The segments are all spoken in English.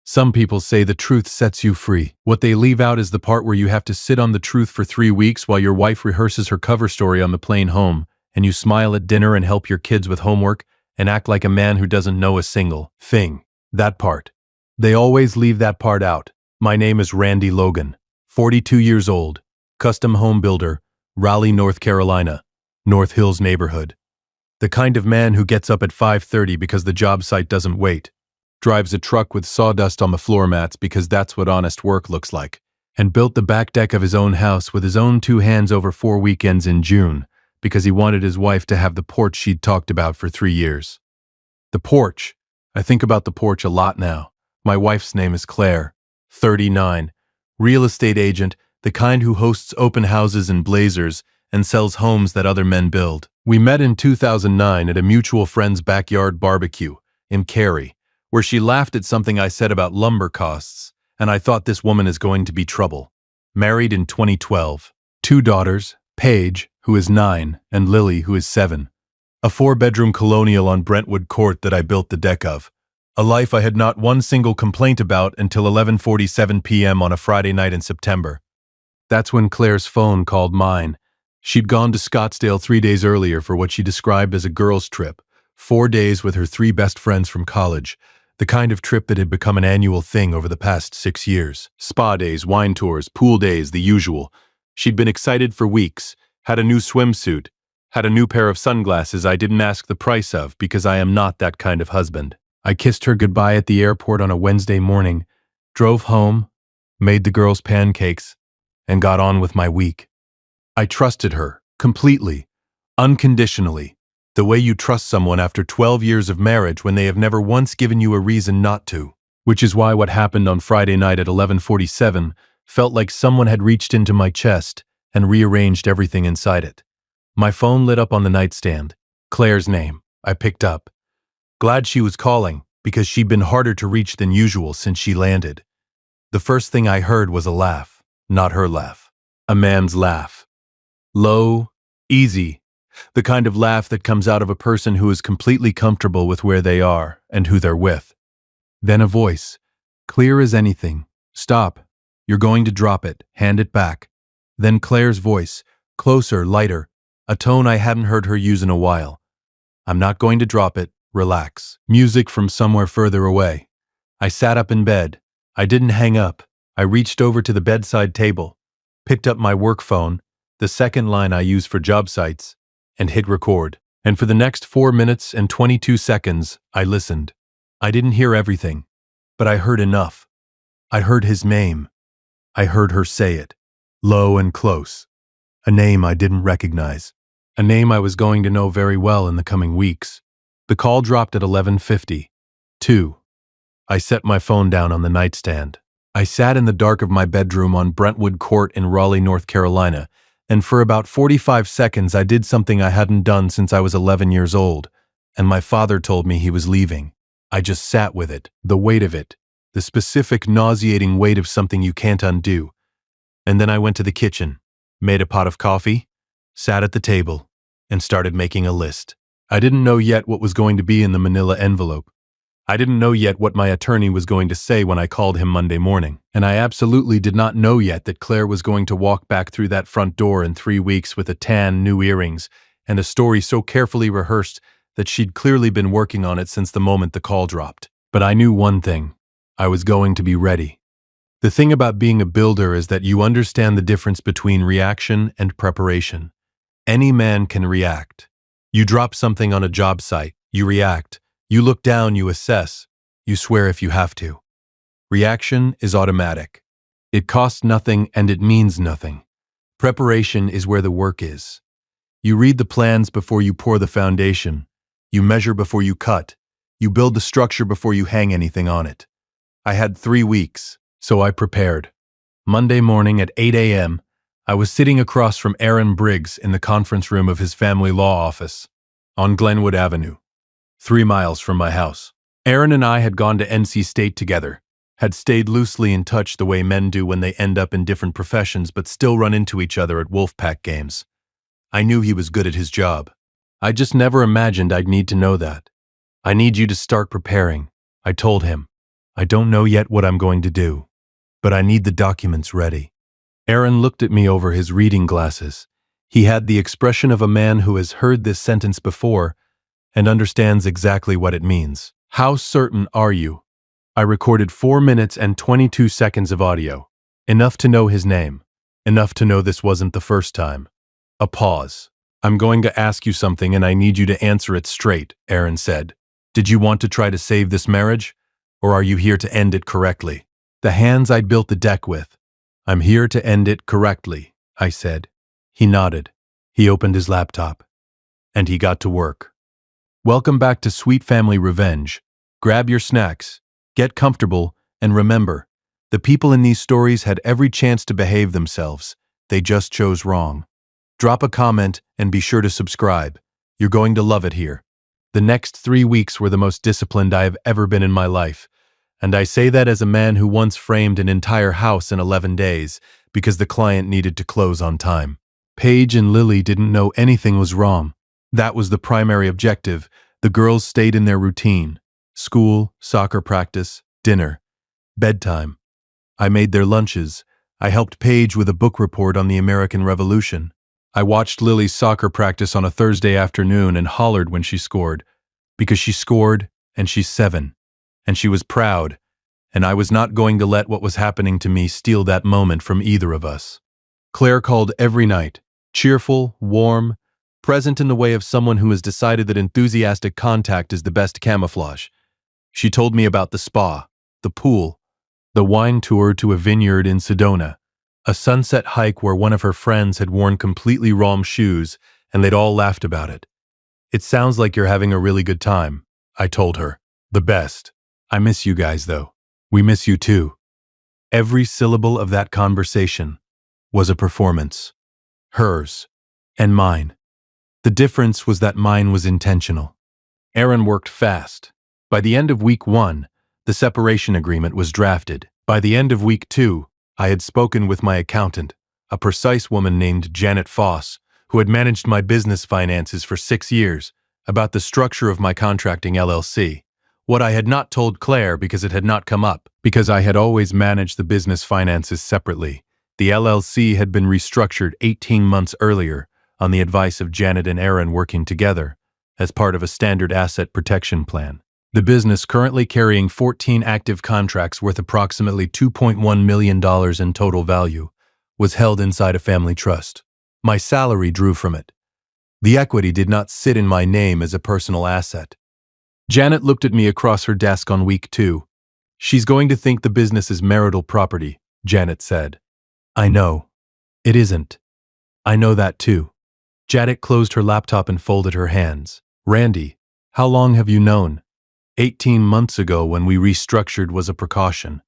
Some people say the truth sets you free. What they leave out is the part where you have to sit on the truth for 3 weeks while your wife rehearses her cover story on the plane home, and you smile at dinner and help your kids with homework and act like a man who doesn't know a single thing. That part. They always leave that part out. My name is Randy Logan, 42 years old, custom home builder, Raleigh, North Carolina, North Hills neighborhood. The kind of man who gets up at 5:30 because the job site doesn't wait, drives a truck with sawdust on the floor mats because that's what honest work looks like, and built the back deck of his own house with his own 2 hands over 4 weekends in June because he wanted his wife to have the porch she'd talked about for 3 years. The porch. I think about the porch a lot now. My wife's name is Claire, 39, real estate agent, the kind who hosts open houses in Blazers and sells homes that other men build. We met in 2009 at a mutual friend's backyard barbecue in Cary, where she laughed at something I said about lumber costs, and I thought this woman is going to be trouble. Married in 2012. 2 daughters, Paige, who is 9, and Lily, who is 7. A 4-bedroom colonial on Brentwood Court that I built the deck of. A life I had not one single complaint about until 11:47 p.m. on a Friday night in September. That's when Claire's phone called mine. She'd gone to Scottsdale 3 days earlier for what she described as a girls' trip, 4 days with her 3 best friends from college, the kind of trip that had become an annual thing over the past 6 years. Spa days, wine tours, pool days, the usual. She'd been excited for weeks, had a new swimsuit, had a new pair of sunglasses I didn't ask the price of because I am not that kind of husband. I kissed her goodbye at the airport on a Wednesday morning, drove home, made the girls pancakes, and got on with my week. I trusted her, completely, unconditionally, the way you trust someone after 12 years of marriage when they have never once given you a reason not to. Which is why what happened on Friday night at 11:47 felt like someone had reached into my chest and rearranged everything inside it. My phone lit up on the nightstand. Claire's name. I picked up. Glad she was calling, because she'd been harder to reach than usual since she landed. The first thing I heard was a laugh, not her laugh. A man's laugh. Low, easy, the kind of laugh that comes out of a person who is completely comfortable with where they are and who they're with. Then a voice, clear as anything. Stop. You're going to drop it. Hand it back. Then Claire's voice, closer, lighter, a tone I hadn't heard her use in a while. I'm not going to drop it. Relax. Music from somewhere further away. I sat up in bed. I didn't hang up. I reached over to the bedside table, picked up my work phone, the second line I use for job sites, and hit record. And for the next 4 minutes and 22 seconds, I listened. I didn't hear everything, but I heard enough. I heard his name. I heard her say it, low and close. A name I didn't recognize. A name I was going to know very well in the coming weeks. The call dropped at 11:50. 2. I set my phone down on the nightstand. I sat in the dark of my bedroom on Brentwood Court in Raleigh, North Carolina, and for about 45 seconds I did something I hadn't done since I was 11 years old, and my father told me he was leaving. I just sat with it, the weight of it, the specific nauseating weight of something you can't undo. And then I went to the kitchen, made a pot of coffee, sat at the table, and started making a list. I didn't know yet what was going to be in the manila envelope. I didn't know yet what my attorney was going to say when I called him Monday morning. And I absolutely did not know yet that Claire was going to walk back through that front door in 3 weeks with a tan, new earrings, and a story so carefully rehearsed that she'd clearly been working on it since the moment the call dropped. But I knew one thing. I was going to be ready. The thing about being a builder is that you understand the difference between reaction and preparation. Any man can react. You drop something on a job site, you react. You look down, you assess. You swear if you have to. Reaction is automatic. It costs nothing and it means nothing. Preparation is where the work is. You read the plans before you pour the foundation. You measure before you cut. You build the structure before you hang anything on it. I had 3 weeks, so I prepared. Monday morning at 8 a.m., I was sitting across from Aaron Briggs in the conference room of his family law office on Glenwood Avenue, 3 miles from my house. Aaron and I had gone to NC State together, had stayed loosely in touch the way men do when they end up in different professions but still run into each other at Wolfpack games. I knew he was good at his job. I just never imagined I'd need to know that. I need you to start preparing, I told him. I don't know yet what I'm going to do, but I need the documents ready. Aaron looked at me over his reading glasses. He had the expression of a man who has heard this sentence before and understands exactly what it means. How certain are you? I recorded 4 minutes and 22 seconds of audio. Enough to know his name. Enough to know this wasn't the first time. A pause. I'm going to ask you something and I need you to answer it straight, Aaron said. Did you want to try to save this marriage? Or are you here to end it correctly? The hands I'd built the deck with. I'm here to end it correctly, I said. He nodded. He opened his laptop. And he got to work. Welcome back to Sweet Family Revenge. Grab your snacks, get comfortable, and remember, the people in these stories had every chance to behave themselves. They just chose wrong. Drop a comment and be sure to subscribe. You're going to love it here. The next 3 weeks were the most disciplined I have ever been in my life. And I say that as a man who once framed an entire house in 11 days because the client needed to close on time. Paige and Lily didn't know anything was wrong. That was the primary objective. The girls stayed in their routine. School, soccer practice, dinner, bedtime. I made their lunches. I helped Paige with a book report on the American Revolution. I watched Lily's soccer practice on a Thursday afternoon and hollered when she scored. Because she scored, and she's 7. And she was proud. And I was not going to let what was happening to me steal that moment from either of us. Claire called every night. Cheerful, warm, present in the way of someone who has decided that enthusiastic contact is the best camouflage. She told me about the spa, the pool, the wine tour to a vineyard in Sedona, a sunset hike where one of her friends had worn completely wrong shoes and they'd all laughed about it. It sounds like you're having a really good time, I told her. The best. I miss you guys, though. We miss you too. Every syllable of that conversation was a performance. Hers and mine. The difference was that mine was intentional. Aaron worked fast. By the end of week 1, the separation agreement was drafted. By the end of week 2, I had spoken with my accountant, a precise woman named Janet Foss, who had managed my business finances for 6 years, about the structure of my contracting LLC. What I had not told Claire because it had not come up, because I had always managed the business finances separately. The LLC had been restructured 18 months earlier on the advice of Janet and Aaron working together as part of a standard asset protection plan. The business, currently carrying 14 active contracts worth approximately $2.1 million in total value, was held inside a family trust. My salary drew from it. The equity did not sit in my name as a personal asset. Janet looked at me across her desk on week 2. She's going to think the business is marital property, Janet said. I know. It isn't. I know that too. Janet closed her laptop and folded her hands. Randy, how long have you known? 18 months ago when we restructured was a precaution.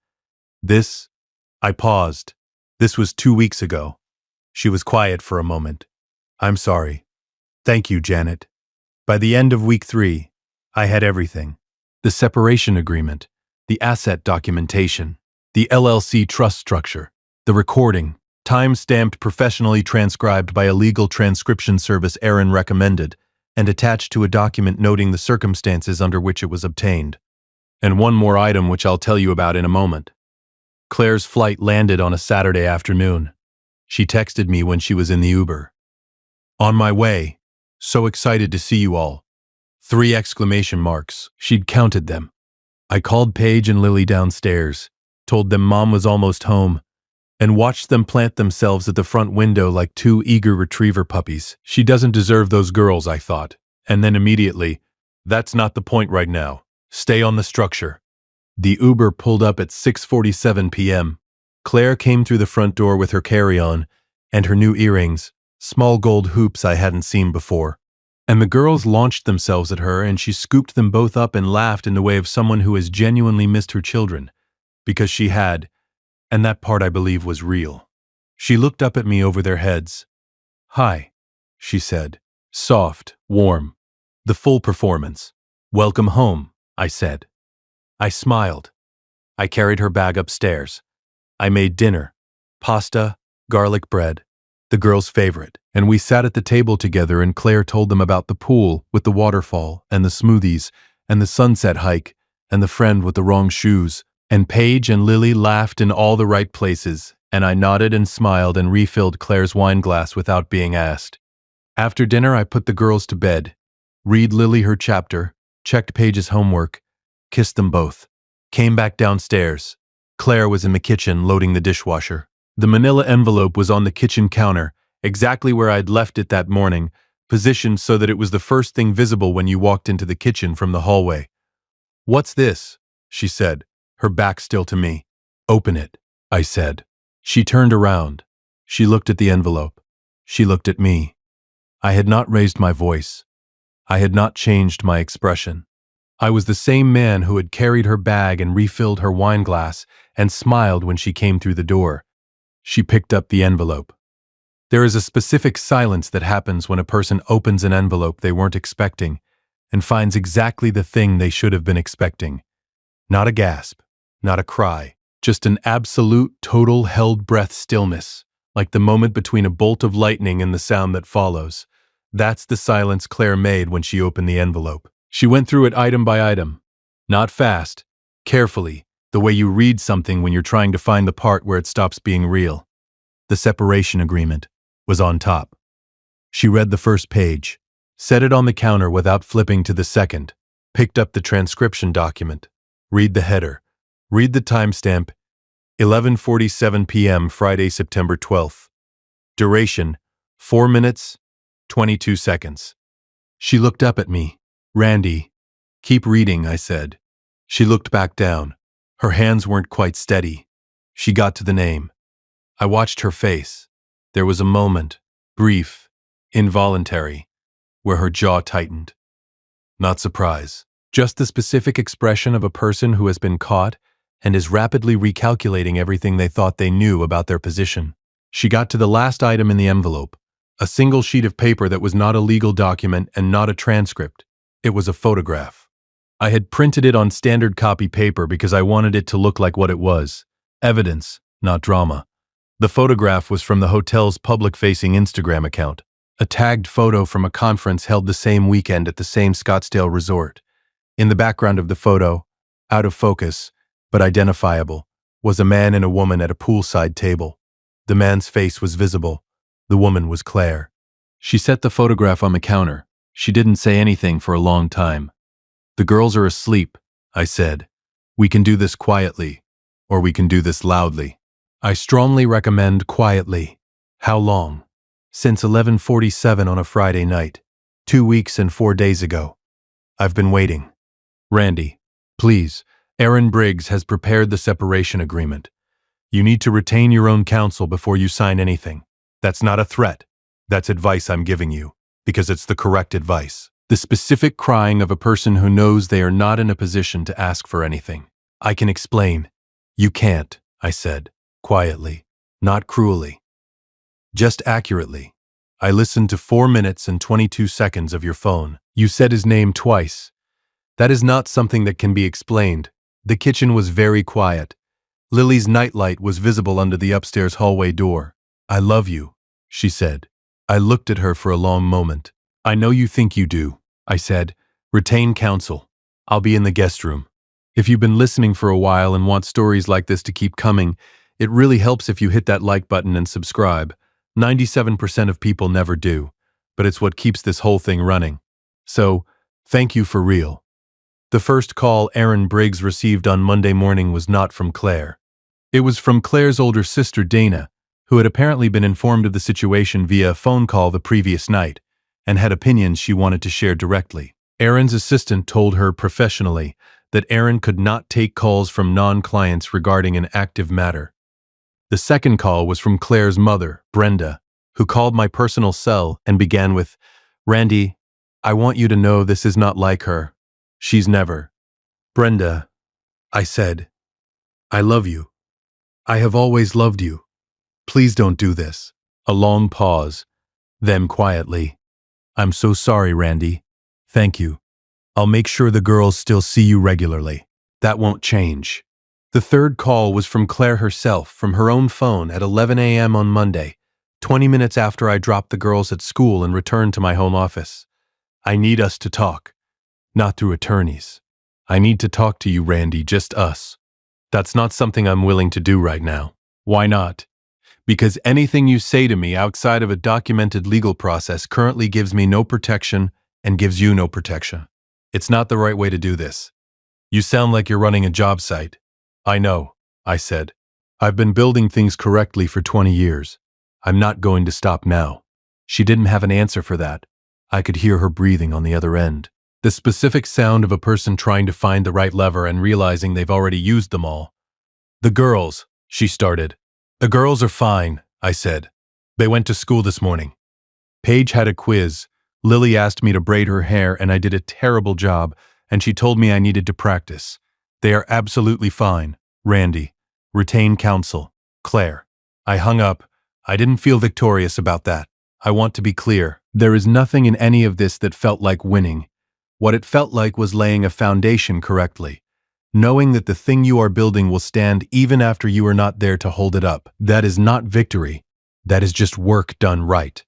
I paused. This was 2 weeks ago. She was quiet for a moment. I'm sorry. Thank you, Janet. By the end of week 3, I had everything. The separation agreement, the asset documentation, the LLC trust structure, the recording, time-stamped professionally transcribed by a legal transcription service Aaron recommended, and attached to a document noting the circumstances under which it was obtained. And one more item which I'll tell you about in a moment. Claire's flight landed on a Saturday afternoon. She texted me when she was in the Uber. On my way. So excited to see you all. 3 exclamation marks. She'd counted them. I called Paige and Lily downstairs, told them Mom was almost home, and watched them plant themselves at the front window like 2 eager retriever puppies. She doesn't deserve those girls, I thought. And then immediately, that's not the point right now. Stay on the structure. The Uber pulled up at 6:47 p.m. Claire came through the front door with her carry-on and her new earrings, small gold hoops I hadn't seen before. And the girls launched themselves at her and she scooped them both up and laughed in the way of someone who has genuinely missed her children. Because she had. And that part, I believe, was real. She looked up at me over their heads. Hi, she said. Soft, warm. The full performance. Welcome home, I said. I smiled. I carried her bag upstairs. I made dinner. Pasta, garlic bread, the girls' favorite. And we sat at the table together and Claire told them about the pool with the waterfall and the smoothies and the sunset hike and the friend with the wrong shoes. And Paige and Lily laughed in all the right places, and I nodded and smiled and refilled Claire's wine glass without being asked. After dinner, I put the girls to bed, read Lily her chapter, checked Paige's homework, kissed them both, came back downstairs. Claire was in the kitchen loading the dishwasher. The manila envelope was on the kitchen counter, exactly where I'd left it that morning, positioned so that it was the first thing visible when you walked into the kitchen from the hallway. "What's this?" she said, her back still to me. "Open it," I said. She turned around. She looked at the envelope. She looked at me. I had not raised my voice. I had not changed my expression. I was the same man who had carried her bag and refilled her wine glass and smiled when she came through the door. She picked up the envelope. There is a specific silence that happens when a person opens an envelope they weren't expecting and finds exactly the thing they should have been expecting. Not a gasp, not a cry, just an absolute, total, held-breath stillness, like the moment between a bolt of lightning and the sound that follows. That's the silence Claire made when she opened the envelope. She went through it item by item. Not fast, carefully, the way you read something when you're trying to find the part where it stops being real. The separation agreement was on top. She read the first page, set it on the counter without flipping to the second, picked up the transcription document, read the header, read the timestamp, 11:47 p.m. Friday, September 12th. Duration, 4 minutes, 22 seconds. She looked up at me. "Randy." "Keep reading," I said. She looked back down. Her hands weren't quite steady. She got to the name. I watched her face. There was a moment, brief, involuntary, where her jaw tightened. Not surprise, just the specific expression of a person who has been caught and is rapidly recalculating everything they thought they knew about their position. She got to the last item in the envelope, a single sheet of paper that was not a legal document and not a transcript. It was a photograph. I had printed it on standard copy paper because I wanted it to look like what it was, evidence, not drama. The photograph was from the hotel's public-facing Instagram account, a tagged photo from a conference held the same weekend at the same Scottsdale resort. In the background of the photo, out of focus, but identifiable, was a man and a woman at a poolside table. The man's face was visible. The woman was Claire. She set the photograph on the counter. She didn't say anything for a long time. "The girls are asleep," I said. "We can do this quietly, or we can do this loudly. I strongly recommend quietly." "How long?" "Since 11:47 on a Friday night. 2 weeks and 4 days ago. I've been waiting." "Randy, please, Aaron Briggs has prepared the separation agreement. You need to retain your own counsel before you sign anything. That's not a threat. That's advice I'm giving you, because it's the correct advice." The specific crying of a person who knows they are not in a position to ask for anything. "I can explain." "You can't," I said, quietly, not cruelly. "Just accurately. I listened to 4 minutes and 22 seconds of your phone. You said his name twice. That is not something that can be explained. The kitchen was very quiet. Lily's nightlight was visible under the upstairs hallway door. "I love you," she said. I looked at her for a long moment. "I know you think you do," I said. "Retain counsel. I'll be in the guest room." If you've been listening for a while and want stories like this to keep coming, it really helps if you hit that like button and subscribe. 97% of people never do, but it's what keeps this whole thing running. So, thank you for real. The first call Aaron Briggs received on Monday morning was not from Claire. It was from Claire's older sister Dana, who had apparently been informed of the situation via a phone call the previous night, and had opinions she wanted to share directly. Aaron's assistant told her professionally that Aaron could not take calls from non-clients regarding an active matter. The second call was from Claire's mother, Brenda, who called my personal cell and began with, "Randy, I want you to know this is not like her. She's never." "Brenda," I said, "I love you. I have always loved you. Please don't do this." A long pause. Then quietly, "I'm so sorry, Randy. Thank you. I'll make sure the girls still see you regularly. That won't change." The third call was from Claire herself, from her own phone at 11 a.m. on Monday, 20 minutes after I dropped the girls at school and returned to my home office. "I need us to talk. Not through attorneys. I need to talk to you, Randy, just us." That's not something I'm willing to do right now. Why not? Because anything you say to me outside of a documented legal process currently gives me no protection and gives you no protection. It's not the right way to do this. You sound like you're running a job site. I know, I said. I've been building things correctly for 20 years. I'm not going to stop now. She didn't have an answer for that. I could hear her breathing on the other end. The specific sound of a person trying to find the right lever and realizing they've already used them all. The girls, she started. The girls are fine, I said. They went to school this morning. Paige had a quiz. Lily asked me to braid her hair and I did a terrible job, and she told me I needed to practice. They are absolutely fine. Randy. Retain counsel. Claire. I hung up. I didn't feel victorious about that. I want to be clear. There is nothing in any of this that felt like winning. What it felt like was laying a foundation correctly. Knowing that the thing you are building will stand even after you are not there to hold it up. That is not victory. That is just work done right.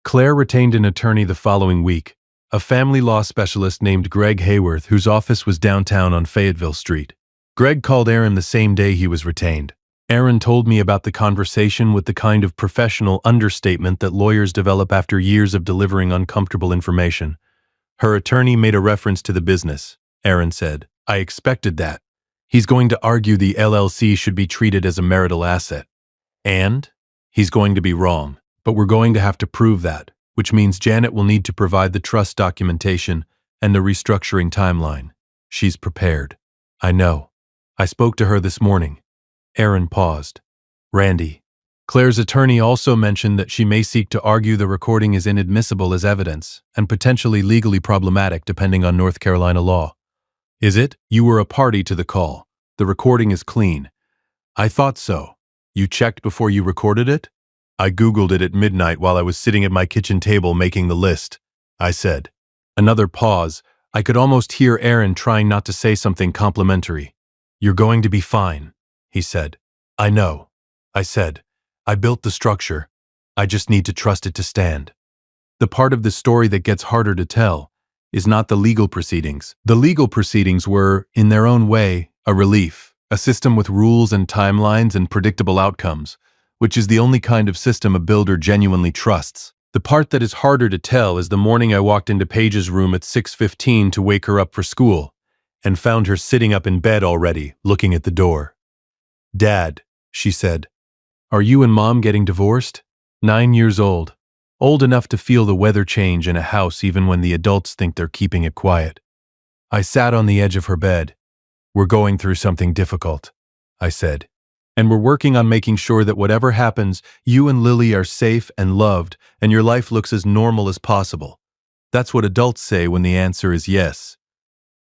Claire retained an attorney the following week, a family law specialist named Greg Hayworth, whose office was downtown on Fayetteville Street. Greg called Aaron the same day he was retained. Aaron told me about the conversation with the kind of professional understatement that lawyers develop after years of delivering uncomfortable information. Her attorney made a reference to the business. Aaron said, I expected that. He's going to argue the LLC should be treated as a marital asset. And? He's going to be wrong. But we're going to have to prove that, which means Janet will need to provide the trust documentation and the restructuring timeline. She's prepared. I know. I spoke to her this morning. Aaron paused. Randy. Claire's attorney also mentioned that she may seek to argue the recording is inadmissible as evidence and potentially legally problematic depending on North Carolina law. Is it? You were a party to the call. The recording is clean. I thought so. You checked before you recorded it? I Googled it at midnight while I was sitting at my kitchen table making the list, I said. Another pause. I could almost hear Aaron trying not to say something complimentary. You're going to be fine, he said. I know, I said. I built the structure. I just need to trust it to stand. The part of the story that gets harder to tell is not the legal proceedings. The legal proceedings were, in their own way, a relief, a system with rules and timelines and predictable outcomes, which is the only kind of system a builder genuinely trusts. The part that is harder to tell is the morning I walked into Paige's room at 6:15 to wake her up for school, and found her sitting up in bed already, looking at the door. Dad, she said, are you and Mom getting divorced? 9 years old. Old enough to feel the weather change in a house even when the adults think they're keeping it quiet. I sat on the edge of her bed. We're going through something difficult, I said. And we're working on making sure that whatever happens, you and Lily are safe and loved, and your life looks as normal as possible. That's what adults say when the answer is yes.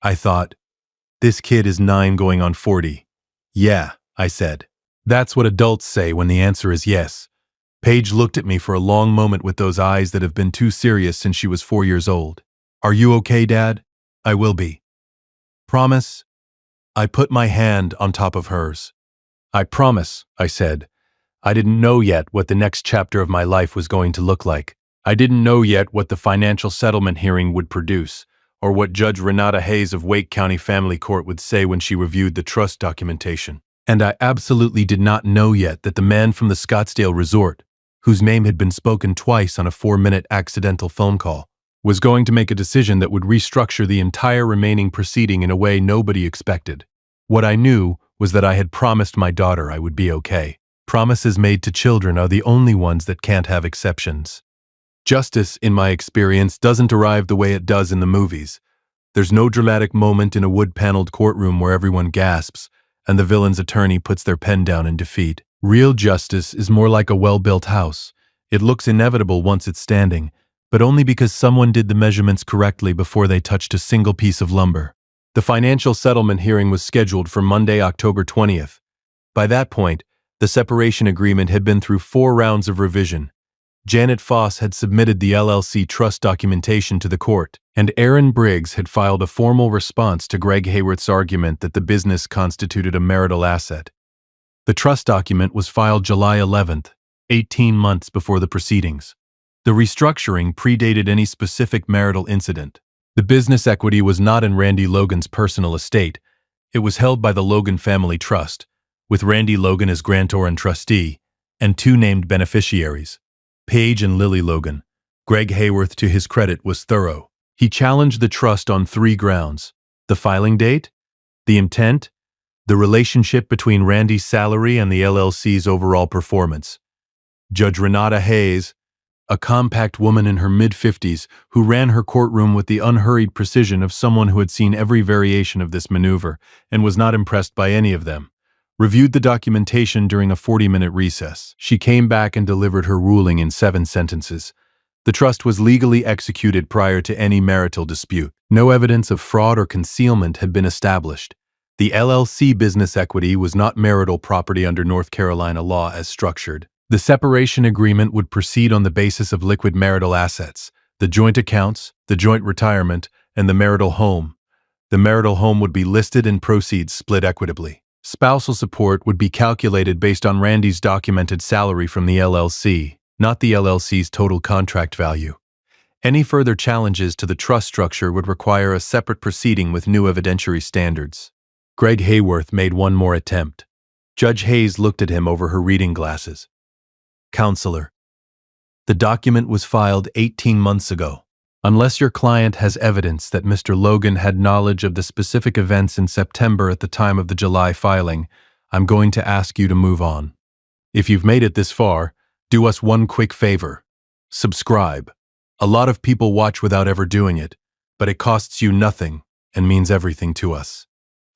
I thought, this kid is 9 going on 40. Yeah, I said. That's what adults say when the answer is yes. Paige looked at me for a long moment with those eyes that have been too serious since she was 4 years old. Are you okay, Dad? I will be. Promise? I put my hand on top of hers. I promise, I said. I didn't know yet what the next chapter of my life was going to look like. I didn't know yet what the financial settlement hearing would produce, or what Judge Renata Hayes of Wake County Family Court would say when she reviewed the trust documentation. And I absolutely did not know yet that the man from the Scottsdale resort, whose name had been spoken twice on a 4-minute accidental phone call, was going to make a decision that would restructure the entire remaining proceeding in a way nobody expected. What I knew was that I had promised my daughter I would be okay. Promises made to children are the only ones that can't have exceptions. Justice, in my experience, doesn't arrive the way it does in the movies. There's no dramatic moment in a wood-paneled courtroom where everyone gasps, and the villain's attorney puts their pen down in defeat. Real justice is more like a well-built house. It looks inevitable once it's standing, but only because someone did the measurements correctly before they touched a single piece of lumber. The financial settlement hearing was scheduled for Monday, October 20th. By that point, the separation agreement had been through 4 rounds of revision. Janet Foss had submitted the LLC trust documentation to the court, and Aaron Briggs had filed a formal response to Greg Hayworth's argument that the business constituted a marital asset. The trust document was filed July 11th, 18 months before the proceedings. The restructuring predated any specific marital incident. The business equity was not in Randy Logan's personal estate. It was held by the Logan Family Trust, with Randy Logan as grantor and trustee, and two named beneficiaries, Paige and Lily Logan. Greg Hayworth, to his credit, was thorough. He challenged the trust on three grounds: the filing date, the intent, the relationship between Randy's salary and the LLC's overall performance. Judge Renata Hayes, a compact woman in her mid-50s who ran her courtroom with the unhurried precision of someone who had seen every variation of this maneuver and was not impressed by any of them, reviewed the documentation during a 40-minute recess. She came back and delivered her ruling in 7 sentences. The trust was legally executed prior to any marital dispute. No evidence of fraud or concealment had been established. The LLC business equity was not marital property under North Carolina law as structured. The separation agreement would proceed on the basis of liquid marital assets, the joint accounts, the joint retirement, and the marital home. The marital home would be listed and proceeds split equitably. Spousal support would be calculated based on Randy's documented salary from the LLC, not the LLC's total contract value. Any further challenges to the trust structure would require a separate proceeding with new evidentiary standards. Greg Hayworth made one more attempt. Judge Hayes looked at him over her reading glasses. Counselor, the document was filed 18 months ago. Unless your client has evidence that Mr. Logan had knowledge of the specific events in September at the time of the July filing, I'm going to ask you to move on. If you've made it this far, do us one quick favor. Subscribe. A lot of people watch without ever doing it, but it costs you nothing and means everything to us.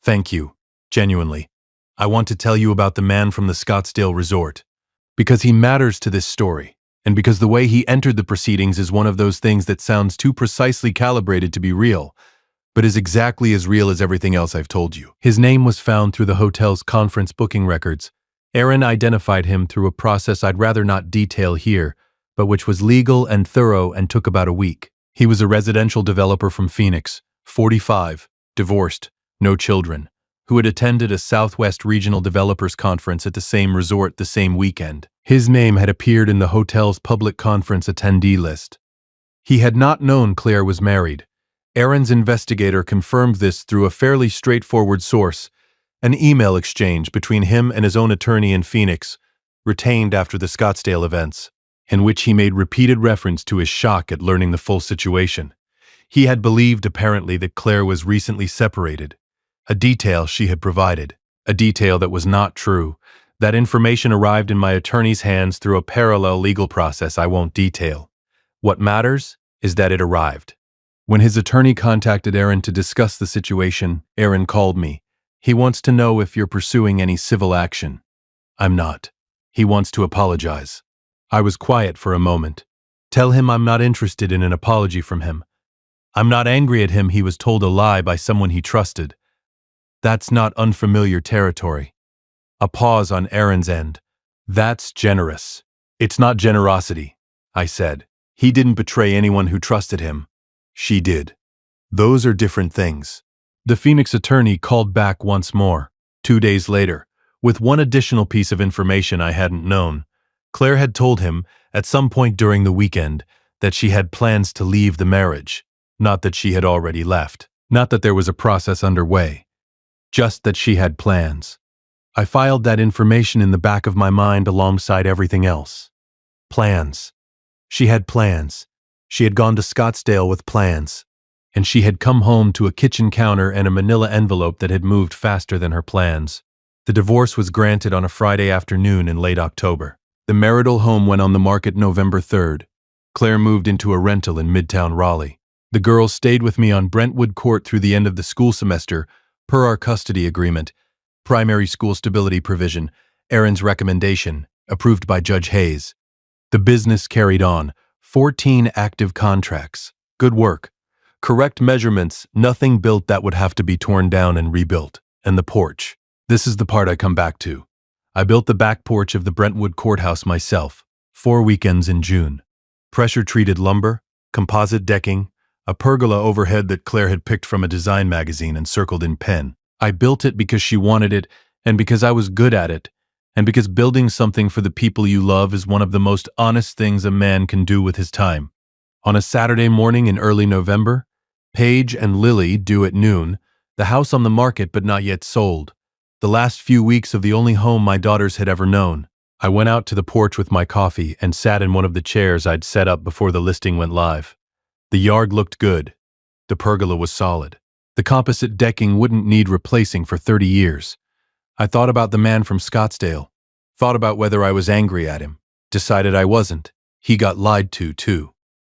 Thank you, genuinely. I want to tell you about the man from the Scottsdale Resort. Because he matters to this story, and because the way he entered the proceedings is one of those things that sounds too precisely calibrated to be real, but is exactly as real as everything else I've told you. His name was found through the hotel's conference booking records. Aaron identified him through a process I'd rather not detail here, but which was legal and thorough and took about a week. He was a residential developer from Phoenix, 45, divorced, no children, who had attended a Southwest Regional Developers Conference at the same resort the same weekend. His name had appeared in the hotel's public conference attendee list. He had not known Claire was married. Aaron's investigator confirmed this through a fairly straightforward source, an email exchange between him and his own attorney in Phoenix, retained after the Scottsdale events, in which he made repeated reference to his shock at learning the full situation. He had believed, apparently, that Claire was recently separated, a detail she had provided, a detail that was not true. That information arrived in my attorney's hands through a parallel legal process I won't detail. What matters is that it arrived. When his attorney contacted Aaron to discuss the situation, Aaron called me. He wants to know if you're pursuing any civil action. I'm not. He wants to apologize. I was quiet for a moment. Tell him I'm not interested in an apology from him. I'm not angry at him. He was told a lie by someone he trusted. That's not unfamiliar territory. A pause on Aaron's end. That's generous. It's not generosity, I said. He didn't betray anyone who trusted him. She did. Those are different things. The Phoenix attorney called back once more, 2 days later, with one additional piece of information I hadn't known. Claire had told him, at some point during the weekend, that she had plans to leave the marriage. Not that she had already left. Not that there was a process underway. Just that she had plans. I filed that information in the back of my mind alongside everything else. Plans. She had plans. She had gone to Scottsdale with plans. And she had come home to a kitchen counter and a manila envelope that had moved faster than her plans. The divorce was granted on a Friday afternoon in late October. The marital home went on the market November 3rd. Claire moved into a rental in Midtown Raleigh. The girls stayed with me on Brentwood Court through the end of the school semester, per our custody agreement, primary school stability provision, Aaron's recommendation, approved by Judge Hayes. The business carried on, 14 active contracts. Good work. Correct measurements, nothing built that would have to be torn down and rebuilt. And the porch. This is the part I come back to. I built the back porch of the Brentwood Courthouse myself, 4 weekends in June. Pressure-treated lumber, composite decking, a pergola overhead that Claire had picked from a design magazine and circled in pen. I built it because she wanted it, and because I was good at it, and because building something for the people you love is one of the most honest things a man can do with his time. On a Saturday morning in early November, Paige and Lily, due at noon, The house on the market but not yet sold. The last few weeks of the only home my daughters had ever known. I went out to the porch with my coffee and sat in one of the chairs I'd set up before the listing went live. The yard looked good. The pergola was solid. The composite decking wouldn't need replacing for 30 years. I thought about the man from Scottsdale. Thought about whether I was angry at him. Decided I wasn't. He got lied to, too.